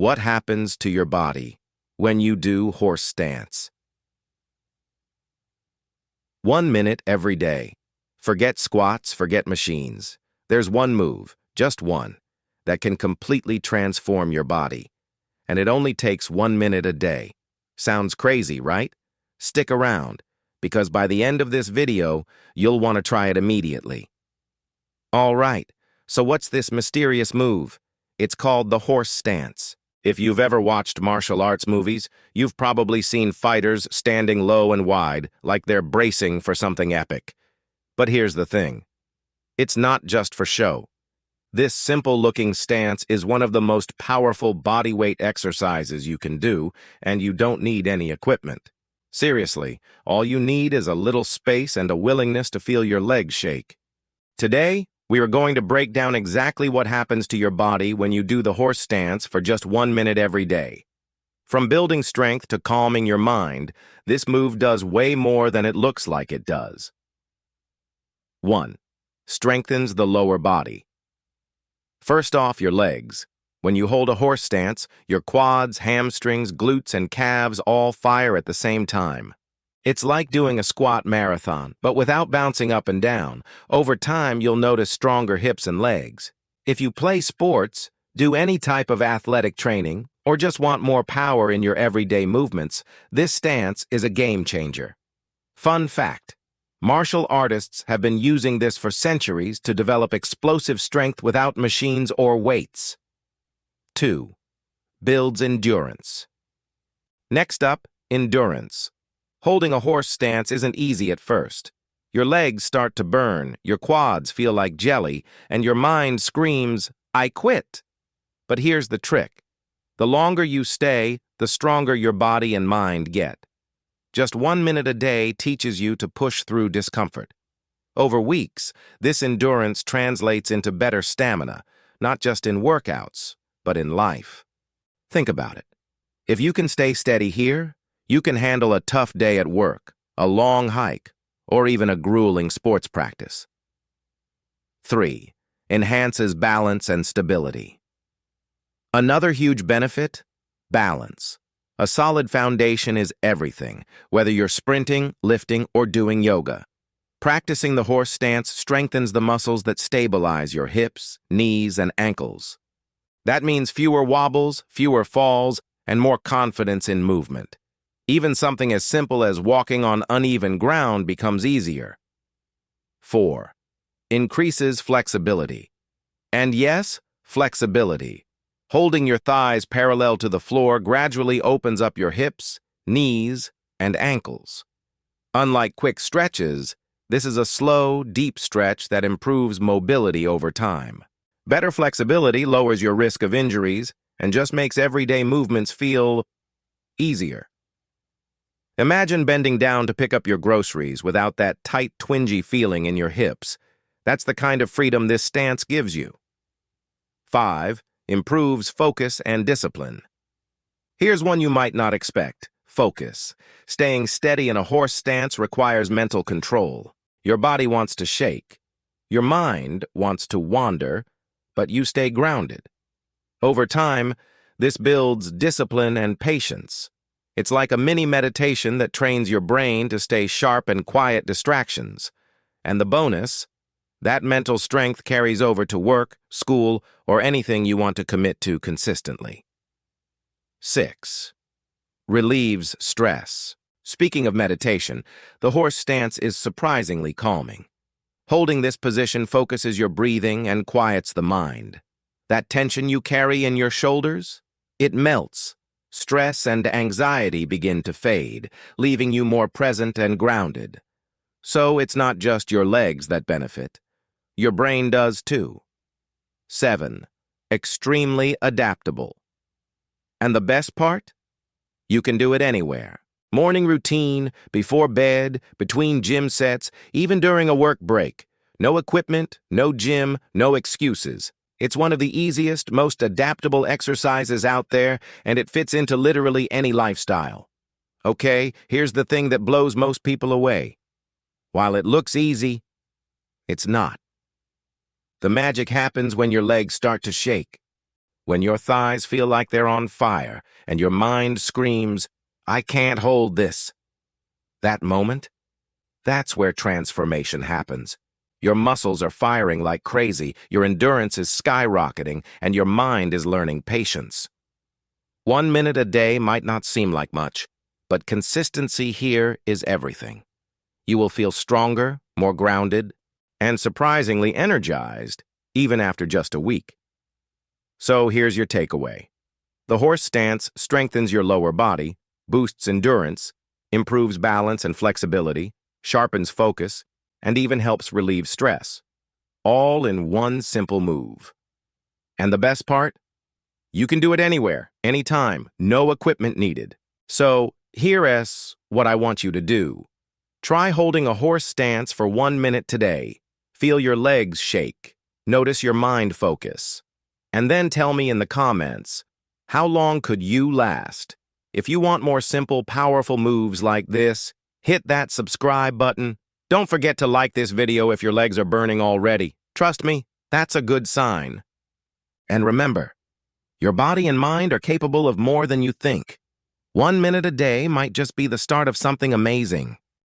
What happens to your body when you do horse stance? 1 minute every day. Forget squats, forget machines. There's one move, just one, that can completely transform your body. And it only takes 1 minute a day. Sounds crazy, right? Stick around, because by the end of this video, you'll want to try it immediately. All right, so what's this mysterious move? It's called the horse stance. If you've ever watched martial arts movies, you've probably seen fighters standing low and wide, like they're bracing for something epic. But here's the thing. It's not just for show. This simple-looking stance is one of the most powerful bodyweight exercises you can do, and you don't need any equipment. Seriously, all you need is a little space and a willingness to feel your legs shake. Today, we are going to break down exactly what happens to your body when you do the horse stance for just 1 minute every day. From building strength to calming your mind, this move does way more than it looks like it does. 1. Strengthens the lower body. First off, your legs. When you hold a horse stance, your quads, hamstrings, glutes, and calves all fire at the same time. It's like doing a squat marathon, but without bouncing up and down. Over time, you'll notice stronger hips and legs. If you play sports, do any type of athletic training, or just want more power in your everyday movements, this stance is a game changer. Fun fact: martial artists have been using this for centuries to develop explosive strength without machines or weights. 2. Builds endurance. Next up, endurance. Holding a horse stance isn't easy at first. Your legs start to burn, your quads feel like jelly, and your mind screams, "I quit." But here's the trick. The longer you stay, the stronger your body and mind get. Just 1 minute a day teaches you to push through discomfort. Over weeks, this endurance translates into better stamina, not just in workouts, but in life. Think about it. If you can stay steady here, you can handle a tough day at work, a long hike, or even a grueling sports practice. 3. Enhances balance and stability. Another huge benefit? Balance. A solid foundation is everything, whether you're sprinting, lifting, or doing yoga. Practicing the horse stance strengthens the muscles that stabilize your hips, knees, and ankles. That means fewer wobbles, fewer falls, and more confidence in movement. Even something as simple as walking on uneven ground becomes easier. 4. Increases flexibility. And yes, flexibility. Holding your thighs parallel to the floor gradually opens up your hips, knees, and ankles. Unlike quick stretches, this is a slow, deep stretch that improves mobility over time. Better flexibility lowers your risk of injuries and just makes everyday movements feel easier. Imagine bending down to pick up your groceries without that tight, twingy feeling in your hips. That's the kind of freedom this stance gives you. 5. Improves focus and discipline. Here's one you might not expect: focus. Staying steady in a horse stance requires mental control. Your body wants to shake. Your mind wants to wander, but you stay grounded. Over time, this builds discipline and patience. It's like a mini meditation that trains your brain to stay sharp and quiet distractions. And the bonus? That mental strength carries over to work, school, or anything you want to commit to consistently. 6. Relieves stress. Speaking of meditation, the horse stance is surprisingly calming. Holding this position focuses your breathing and quiets the mind. That tension you carry in your shoulders? It melts. Stress and anxiety begin to fade, leaving you more present and grounded. So it's not just your legs that benefit. Your brain does too. 7. Extremely adaptable. And the best part? You can do it anywhere. Morning routine, before bed, between gym sets, even during a work break. No equipment, no gym, no excuses. It's one of the easiest, most adaptable exercises out there, and it fits into literally any lifestyle. Okay, here's the thing that blows most people away. While it looks easy, it's not. The magic happens when your legs start to shake. when your thighs feel like they're on fire and your mind screams, "I can't hold this." That moment, that's where transformation happens. Your muscles are firing like crazy, your endurance is skyrocketing, and your mind is learning patience. 1 minute a day might not seem like much, but consistency here is everything. You will feel stronger, more grounded, and surprisingly energized, even after just a week. So here's your takeaway. The horse stance strengthens your lower body, boosts endurance, improves balance and flexibility, sharpens focus, and even helps relieve stress, all in one simple move. And the best part? You can do it anywhere, anytime, no equipment needed. So, here's what I want you to do. Try holding a horse stance for 1 minute today. Feel your legs shake. Notice your mind focus. And then tell me in the comments, how long could you last? If you want more simple, powerful moves like this, hit that subscribe button. Don't forget to like this video if your legs are burning already. Trust me, that's a good sign. And remember, your body and mind are capable of more than you think. 1 minute a day might just be the start of something amazing.